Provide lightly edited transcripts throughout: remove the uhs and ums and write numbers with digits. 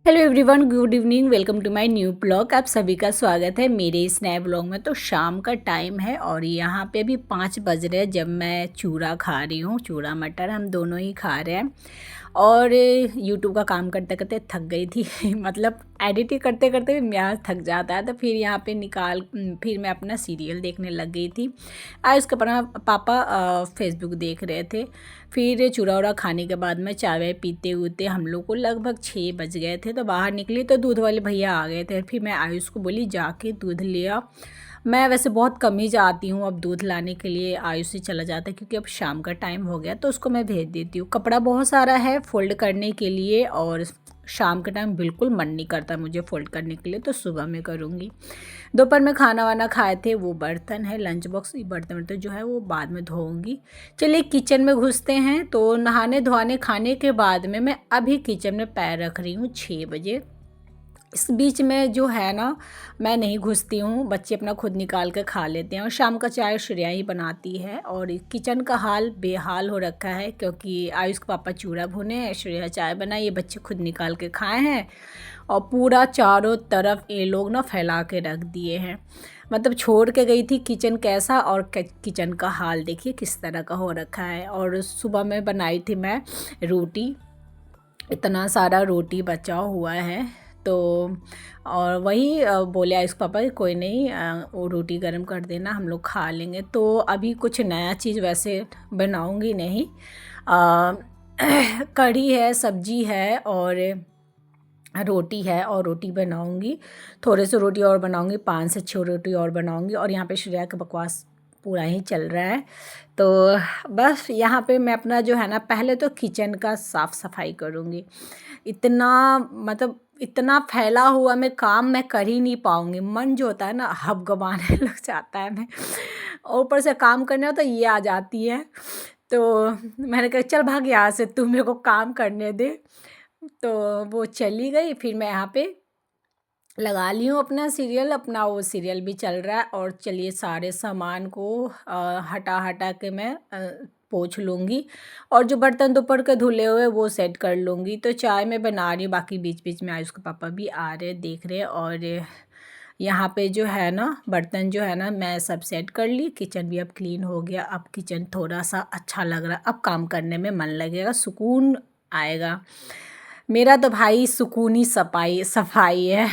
Hello everyone, good evening. Welcome to my new blog. आप सभी का स्वागत है मेरे इस नए ब्लॉग में। तो शाम का टाइम है और यहाँ पे भी 5 बज रहे हैं जब मैं चूड़ा खा रही हूँ। चूड़ा मटर हम दोनों ही खा रहे हैं और यूट्यूब का काम करते करते थक गई थी मतलब एडिटिंग करते करते भी मेरा थक जाता है। तो फिर यहाँ पे फिर मैं अपना सीरियल देखने लग गई थी। आज उसके पापा फेसबुक देख रहे थे। फिर चूड़ा उड़ा खाने के बाद में चाय वाय पीते हुए हम लोग को लगभग 6 बज गए थे। तो बाहर निकली तो दूध वाले भैया आ गए थे। फिर मैं आयुष को बोली जाके दूध ले आ। मैं वैसे बहुत कम ही जाती हूँ अब दूध लाने के लिए, आयुष ही चला जाता है क्योंकि अब शाम का टाइम हो गया तो उसको मैं भेज देती हूँ। कपड़ा बहुत सारा है फोल्ड करने के लिए और शाम के टाइम बिल्कुल मन नहीं करता मुझे फ़ोल्ड करने के लिए, तो सुबह में करूँगी। दोपहर में खाना वाना खाए थे, वो बर्तन है लंच बॉक्स, बर्तन जो है वो बाद में धोऊंगी। चलिए किचन में घुसते हैं। तो नहाने धोने खाने के बाद में मैं अभी किचन में पैर रख रही हूँ 6 बजे। इस बीच में जो है ना मैं नहीं घुसती हूँ, बच्चे अपना खुद निकाल कर खा लेते हैं और शाम का चाय श्रेया ही बनाती है। और किचन का हाल बेहाल हो रखा है क्योंकि आयुष के पापा चूड़ा भुने हैं, श्रेया चाय बनाई, ये बच्चे खुद निकाल के खाए हैं और पूरा चारों तरफ ये लोग ना फैला के रख दिए हैं। मतलब छोड़ के गई थी किचन कैसा, और किचन का हाल देखिए किस तरह का हो रखा है। और सुबह में बनाई थी मैं रोटी, इतना सारा रोटी बचा हुआ है। तो और वही बोले आयुष पापा कोई नहीं, वो रोटी गर्म कर देना हम लोग खा लेंगे। तो अभी कुछ नया चीज़ वैसे बनाऊंगी नहीं। कढ़ी है, सब्जी है और रोटी है और रोटी बनाऊंगी। थोड़े से रोटी और बनाऊंगी, 5 से 6 रोटी और बनाऊंगी। और यहाँ पे श्रेया का बकवास पूरा ही चल रहा है। तो बस यहाँ पे मैं अपना जो है ना पहले तो किचन का साफ़ सफाई करूँगी। इतना मतलब इतना फैला हुआ मैं काम मैं कर ही नहीं पाऊँगी। मन जो होता है ना हबगबाने लग जाता है मैं, और ऊपर से काम करने हो तो ये आ जाती है। तो मैंने कहा चल भाग यहाँ से, तू मेरे को काम करने दे। तो वो चली गई। फिर मैं यहाँ पे लगा ली हूँ अपना सीरियल, अपना वो सीरियल भी चल रहा है। और चलिए सारे सामान को हटा हटा के मैं पोंछ लूँगी और जो बर्तन दोपहर के धुले हुए वो सेट कर लूँगी। तो चाय मैं बना रही हूँ, बाकी बीच बीच में आयुष के पापा भी आ रहे देख रहे। और यहाँ पे जो है ना बर्तन जो है ना मैं सब सेट कर ली, किचन भी अब क्लीन हो गया। अब किचन थोड़ा सा अच्छा लग रहा है, अब काम करने में मन लगेगा, सुकून आएगा। मेरा तो भाई सुकूनी सफाई सफाई है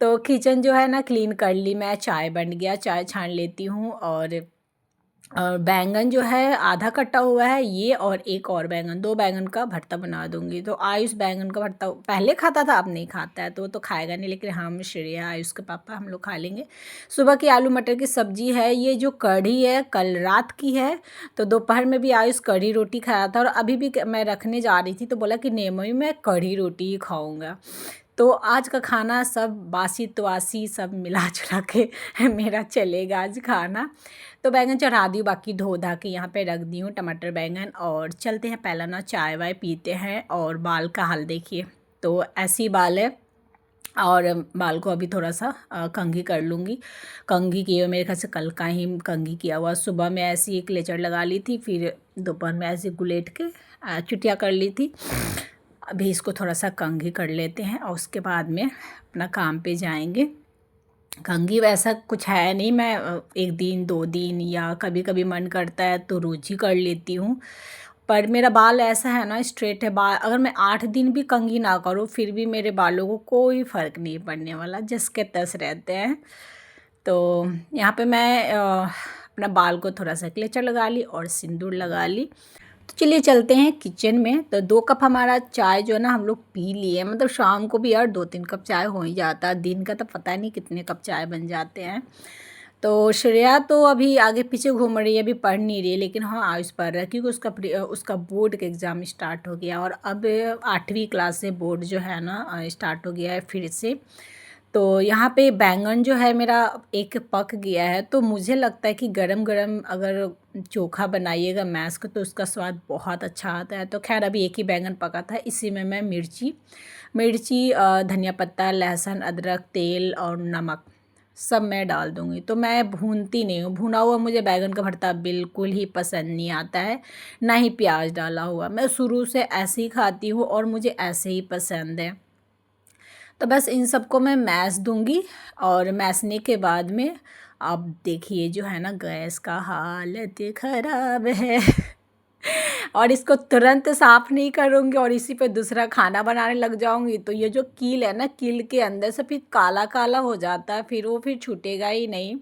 तो किचन जो है ना क्लीन कर ली मैं, चाय बन गया, चाय छान लेती हूँ। और बैंगन जो है आधा कटा हुआ है ये, और एक और बैंगन, 2 बैंगन का भरता बना दूंगी। तो आयुष बैंगन का भरता पहले खाता था, अब नहीं खाता है तो वो तो खाएगा नहीं, लेकिन हम श्रेया आयुष के पापा हम लोग खा लेंगे। सुबह की आलू मटर की सब्जी है। ये जो कढ़ी है कल रात की है। तो दोपहर में भी आयुष कढ़ी रोटी खाया था और अभी भी मैं रखने जा रही थी तो बोला कि नहीं मम्मी मैं कढ़ी रोटी ही खाऊंगा। तो आज का खाना सब बासी तवासी सब मिला जुला के मेरा चलेगा आज खाना। तो बैंगन चढ़ा दी, बाकी धो धा के यहाँ पे रख दी हूँ टमाटर बैंगन। और चलते हैं पहला ना चाय वाय पीते हैं। और बाल का हाल देखिए, तो ऐसी बाल है। और बाल को अभी थोड़ा सा कंघी कर लूँगी। कंघी किए हुए मेरे ख्याल से कल का ही कंघी किया हुआ। सुबह में ऐसी एक लेचर लगा ली थी, फिर दोपहर में ऐसे गुलेट के चुटिया कर ली थी। अभी इसको थोड़ा सा कंघी कर लेते हैं और उसके बाद में अपना काम पे जाएंगे। कंघी वैसा कुछ है नहीं, मैं 1 दिन 2 दिन या कभी कभी मन करता है तो रोज ही कर लेती हूँ। पर मेरा बाल ऐसा है ना स्ट्रेट है बाल, अगर मैं 8 दिन भी कंघी ना करूँ फिर भी मेरे बालों को कोई फ़र्क नहीं पड़ने वाला, जस के तस रहते हैं। तो यहाँ पे मैं अपना बाल को थोड़ा सा क्लेचर लगा ली और सिंदूर लगा ली। तो चलिए चलते हैं किचन में। तो 2 कप हमारा चाय जो है ना हम लोग पी लिए, मतलब शाम को भी यार 2-3 कप चाय हो ही जाता है, दिन का तो पता नहीं कितने कप चाय बन जाते हैं। तो श्रेया तो अभी आगे पीछे घूम रही है, अभी पढ़ नहीं रही है, लेकिन हाँ आयुष पढ़ रहा है क्योंकि उसका बोर्ड का एग्ज़ाम स्टार्ट हो गया और अब 8वीं क्लास से बोर्ड जो है ना स्टार्ट हो गया है फिर से। तो यहाँ पे बैंगन जो है मेरा एक पक गया है। तो मुझे लगता है कि गरम गरम अगर चोखा बनाइएगा मैश का तो उसका स्वाद बहुत अच्छा आता है। तो खैर अभी एक ही बैंगन पका था, इसी में मैं मिर्ची मिर्ची धनिया पत्ता, लहसुन, अदरक, तेल और नमक सब मैं डाल दूँगी। तो मैं भूनती नहीं हूँ, भुना हुआ मुझे बैंगन का भरता बिल्कुल ही पसंद नहीं आता है, ना ही प्याज डाला हुआ। मैं शुरू से ऐसे ही खाती हूँ और मुझे ऐसे ही पसंद है। तो बस इन सबको मैं मैश दूंगी और मैशने के बाद में अब देखिए जो है ना गैस का हालत ख़राब है और इसको तुरंत साफ़ नहीं करूँगी और इसी पे दूसरा खाना बनाने लग जाऊँगी तो ये जो कील है ना, कील के अंदर से फिर काला काला हो जाता है, फिर वो फिर छूटेगा ही नहीं।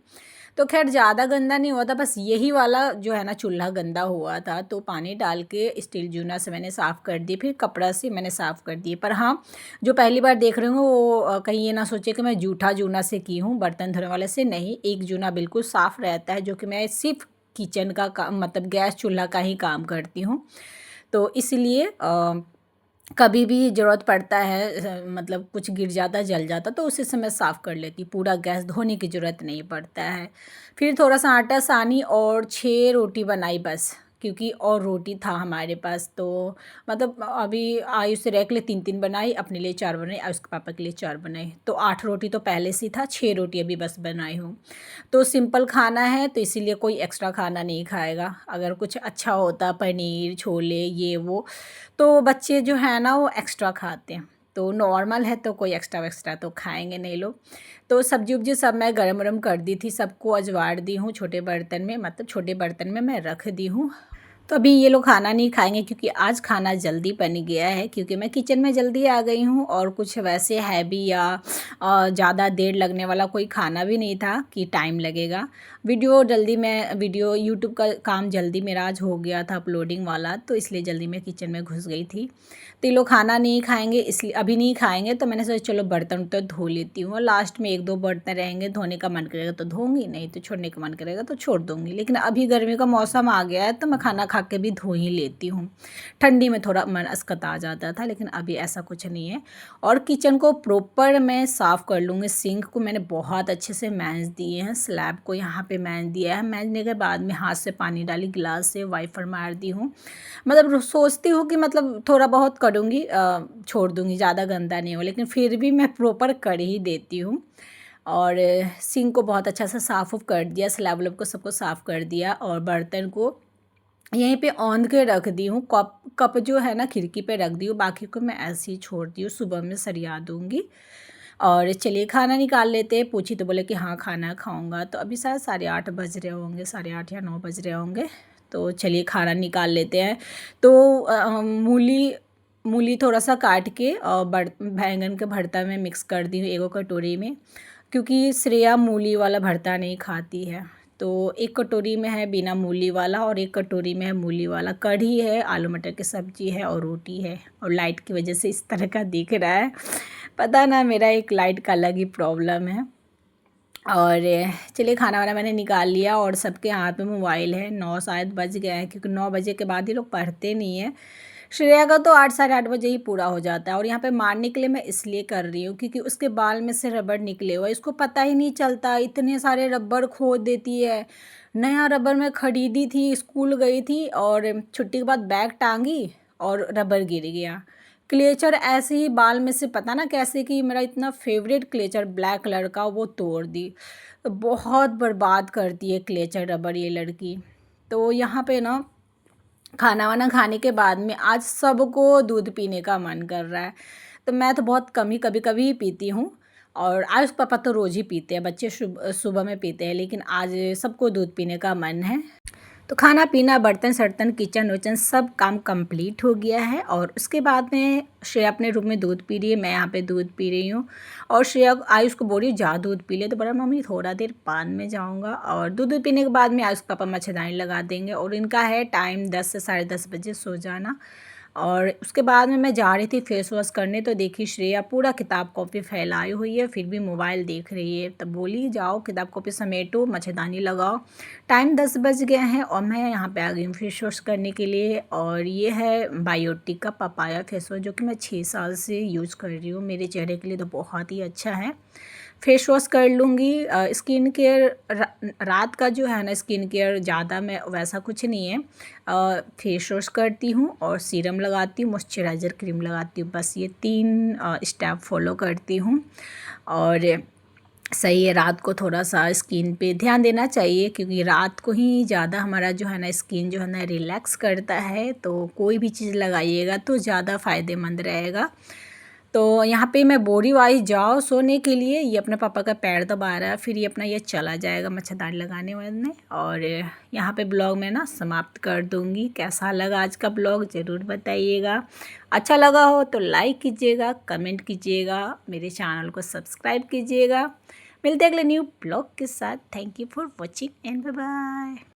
तो खैर ज़्यादा गंदा नहीं हुआ था, बस यही वाला जो है ना चूल्हा गंदा हुआ था, तो पानी डाल के स्टील जूना से मैंने साफ़ कर दी, फिर कपड़ा से मैंने साफ़ कर दिए। पर हाँ, जो पहली बार देख रहे होंगे वो कहीं ये ना सोचे कि मैं जूठा जूना से की हूँ, बर्तन धोने वाले से नहीं। एक जूना बिल्कुल साफ़ रहता है, जो कि मैं सिर्फ किचन का काम मतलब गैस चूल्हा का ही काम करती हूँ। तो इसलिए कभी भी ज़रूरत पड़ता है मतलब कुछ गिर जाता जल जाता तो उसी समय साफ़ कर लेती हूँ, पूरा गैस धोने की ज़रूरत नहीं पड़ता है। फिर थोड़ा सा आटा सानी और 6 रोटी बनाई बस, क्योंकि और रोटी था हमारे पास, तो मतलब अभी आयुष से रह के लिए 3-3 बनाई, अपने लिए 4 बनाई, आयुष के पापा के लिए 4 बनाई, तो 8 रोटी तो पहले से ही था, 6 रोटी अभी बस बनाई हूँ। तो सिंपल खाना है तो इसीलिए कोई एक्स्ट्रा खाना नहीं खाएगा। अगर कुछ अच्छा होता पनीर छोले ये वो तो बच्चे जो है ना वो एक्स्ट्रा खाते हैं, तो नॉर्मल है तो कोई एक्स्ट्रा वेक्स्ट्रा तो खाएंगे नहीं लोग। तो सब्जी उब्जी सब मैं गरम गरम कर दी थी, सबको अजवाड़ दी हूँ छोटे बर्तन में, मतलब छोटे बर्तन में मैं रख दी हूँ। तो अभी ये लोग खाना नहीं खाएंगे क्योंकि आज खाना जल्दी बन गया है, क्योंकि मैं किचन में जल्दी आ गई हूँ और कुछ वैसे हैवी या ज़्यादा देर लगने वाला कोई खाना भी नहीं था कि टाइम लगेगा। वीडियो यूट्यूब का काम जल्दी मेरा आज हो गया था अपलोडिंग वाला, तो इसलिए जल्दी मैं किचन में घुस गई थी। तो ये लोग खाना नहीं खाएंगे, इसलिए अभी नहीं खाएंगे, तो मैंने सोचा चलो बर्तन तो धो लेती हूँ और लास्ट में 1-2 बर्तन रहेंगे, धोने का मन करेगा तो धोऊंगी, नहीं तो छोड़ने का मन करेगा तो छोड़ दूँगी। लेकिन अभी गर्मी का मौसम आ गया है तो मैं खाना खा के भी धो ही लेती हूँ। ठंडी में थोड़ा मन अस्कता जाता था, लेकिन अभी ऐसा कुछ नहीं है। और किचन को प्रॉपर मैं साफ़ कर लूँगी। सिंक को मैंने बहुत अच्छे से मैंज दिए हैं, स्लैब को यहाँ पे मैंज दिया है, मैंजने के बाद में हाथ से पानी डाली, गिलास से वाइपर मार दी हूँ। मतलब सोचती हूँ कि मतलब थोड़ा बहुत करूँगी, छोड़ दूँगी, ज़्यादा गंदा नहीं हो, लेकिन फिर भी मैं प्रॉपर कर ही देती हूँ। और सिंक को बहुत अच्छा सा साफ़ उफ कर दिया, स्लैब व्लैब को सबको साफ़ कर दिया और बर्तन को यहीं पे औंध के रख दी हूँ। कप जो है ना खिड़की पे रख दी हूँ, बाकी को मैं ऐसे ही छोड़ दी हूँ, सुबह में सरिया दूँगी। और चलिए खाना निकाल लेते हैं। पूछी तो बोले कि हाँ खाना खाऊंगा, तो अभी शायद 8:30 बज रहे होंगे, 8:30 या 9 बज रहे होंगे। तो चलिए खाना निकाल लेते हैं। तो मूली थोड़ा सा काट के और बैंगन के भरता में मिक्स कर दी हूँ एगो कटोरी में, क्योंकि श्रेया मूली वाला भरता नहीं खाती है। तो एक कटोरी में है बिना मूली वाला और एक कटोरी में है मूली वाला। कढ़ी है, आलू मटर की सब्ज़ी है और रोटी है, और लाइट की वजह से इस तरह का दिख रहा है, पता ना मेरा एक लाइट का अलग ही प्रॉब्लम है। और चलिए खाना वाना मैंने निकाल लिया और सबके हाथ में मोबाइल है। 9 शायद बज गए हैं, क्योंकि 9 बजे के बाद ये लोग पढ़ते नहीं हैं। श्रेया का तो 8 साढ़े 8 बजे ही पूरा हो जाता है। और यहाँ पे मारने के लिए मैं इसलिए कर रही हूँ क्योंकि उसके बाल में से रबड़ निकले हुए, इसको पता ही नहीं चलता, इतने सारे रबड़ खो देती है। नया रबड़ मैं खरीदी थी, स्कूल गई थी और छुट्टी के बाद बैग टांगी और रबड़ गिर गया। क्लेचर ऐसे ही बाल में से पता ना कैसे कि मेरा इतना फेवरेट क्लेचर ब्लैक कलर का वो तोड़ दी। तो बहुत बर्बाद करती है क्लेचर रबड़ ये लड़की। तो यहाँ पे ना खाना वाना खाने के बाद में आज सबको दूध पीने का मन कर रहा है, तो मैं तो बहुत कम ही कभी कभी ही पीती हूँ। और आज पापा तो रोज़ ही पीते हैं, बच्चे सुबह में पीते हैं, लेकिन आज सबको दूध पीने का मन है। तो खाना पीना बर्तन सर्तन किचन विचन सब काम कंप्लीट हो गया है। और उसके बाद में श्रेया अपने रूम में दूध पी रही है, मैं यहाँ पे दूध पी रही हूँ। और श्रेया आयुष को बोल रही है जा दूध पी ले, तो बोला मम्मी थोड़ा देर बाद में जाऊँगा। और दूध पीने के बाद में आयुष पापा मच्छरदानी लगा देंगे, और इनका है टाइम 10 से 10:30 बजे सो जाना। और उसके बाद में मैं जा रही थी फेस वॉश करने, तो देखी श्रेया पूरा किताब कॉपी फैलाई हुई है, फिर भी मोबाइल देख रही है। तब बोली जाओ किताब कॉपी समेटो, मच्छरदानी लगाओ। टाइम 10 बज गए हैं और मैं यहाँ पे आ गई हूँ फेस वॉश करने के लिए। और ये है बायोटिक का पपाया फेस वॉश, जो कि मैं 6 साल से यूज़ कर रही हूँ, मेरे चेहरे के लिए तो बहुत ही अच्छा है। फेस वॉश कर लूँगी। स्किन केयर रात का जो है ना स्किन केयर ज़्यादा मैं वैसा कुछ नहीं है, फेस वॉश करती हूँ और सीरम लगाती हूँ, मॉइस्चराइज़र क्रीम लगाती हूँ, बस ये 3 स्टेप फॉलो करती हूँ। और सही है, रात को थोड़ा सा स्किन पे ध्यान देना चाहिए, क्योंकि रात को ही ज़्यादा हमारा जो है ना स्किन जो है ना रिलैक्स करता है। तो कोई भी चीज़ लगाइएगा तो ज़्यादा फ़ायदेमंद रहेगा। तो यहाँ पे मैं बोरी वाइज जाओ सोने के लिए, ये अपने पापा का पैर दबा रहा है, फिर ये अपना ये चला जाएगा मच्छरदानी लगाने वाले। और यहाँ पे ब्लॉग में ना समाप्त कर दूँगी। कैसा लगा आज का ब्लॉग ज़रूर बताइएगा। अच्छा लगा हो तो लाइक कीजिएगा, कमेंट कीजिएगा, मेरे चैनल को सब्सक्राइब कीजिएगा। मिलते हैं अगले न्यू ब्लॉग के साथ। Thank you for watching and bye bye.